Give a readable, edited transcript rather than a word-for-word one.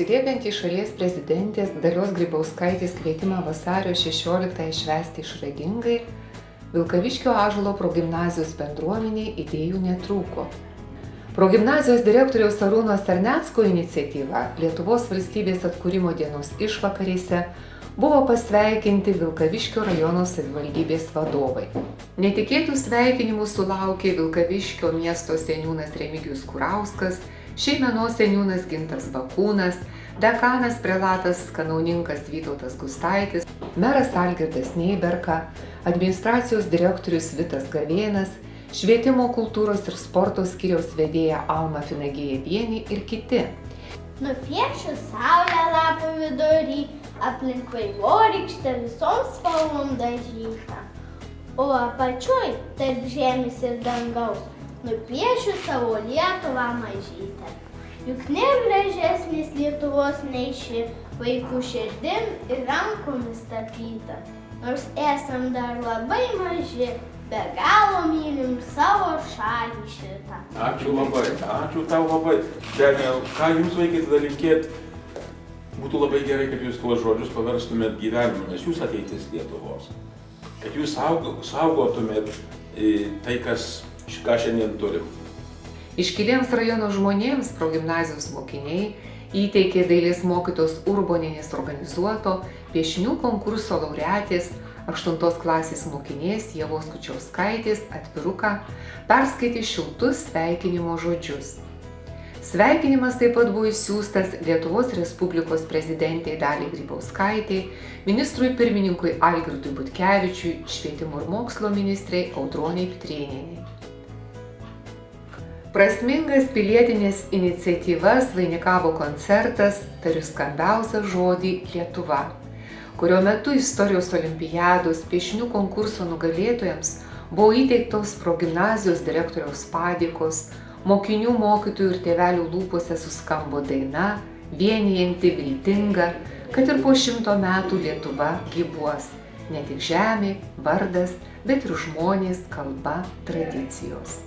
Atsiliepiant į šalies prezidentės Dalios Grybauskaitės kvietimą vasario 16 švęsti išradingai, Vilkaviškio Ąžuolo progimnazijos bendruomeniai idėjų netrūko. Progimnazijos direktoriaus Arūno Sarnecko iniciatyva Lietuvos valstybės atkūrimo dienos išvakarėse buvo pasveikinti Vilkaviškio rajono savivaldybės vadovai. Netikėtų sveikinimų sulaukė Vilkaviškio miesto seniūnas Remigijus Kurauskas, Šeimenos seniūnas Gintas Bakūnas, dekanas prelatas kanauninkas Vytautas Gustaitis, meras Algirdas Neiberka, administracijos direktorius Vitas Gavėnas, švietimo kultūros ir sporto skyriaus vedėja Alma Finagėjevienė ir kiti. Nupiešiu saulę lapų vidury, aplink vaivorykštę visom spalvom dažyta. O apačioj, tarp žemės ir dangaus, nupiešiu savo Lietuvą mažytę. Juk nėra gražesnės Lietuvos nei ši, vaikų širdim ir rankomis tapyta. Nors esam dar labai maži, be galo mylim savo šalį šitą. Ačiū labai, ačiū tau labai. Daniel, ką jums vaikai tada linkėt? Būtų labai gerai, kad jūs tuos žodžius paverstumėt gyvenimu, nes jūs ateitis Lietuvos. Kad jūs saugotumėt tai, ką šiandien turim. Iškiliems rajono žmonėms progimnazijos mokiniai įteikė dailės mokytojos Urbonienės organizuoto piešinių konkurso laureatės 8 klasės mokinės Ievos Kučiauskaitės atviruką, perskaitė šiltus sveikinimo žodžius. Sveikinimas taip pat buvo išsiųstas Lietuvos Respublikos prezidentei Daliai Grybauskaitei, ministrui pirmininkui Algirdui Butkevičiui, švietimo ir mokslo ministrei Audronei Pitrėnienei. Prasmingas pilietinės iniciatyvas vainikavo koncertas Tariu skambiausią žodį Lietuva, kurio metu istorijos olimpiados piešinių konkurso nugalėtojams buvo įteiktos progimnazijos direktoriaus padėkos, mokinių, mokytojų ir tėvelių lūpose suskambo daina, vienijanti, viltinga, kad ir po 100 metų Lietuva gyvuos. Ne tik žemė, vardas, bet ir žmonės, kalba, tradicijos.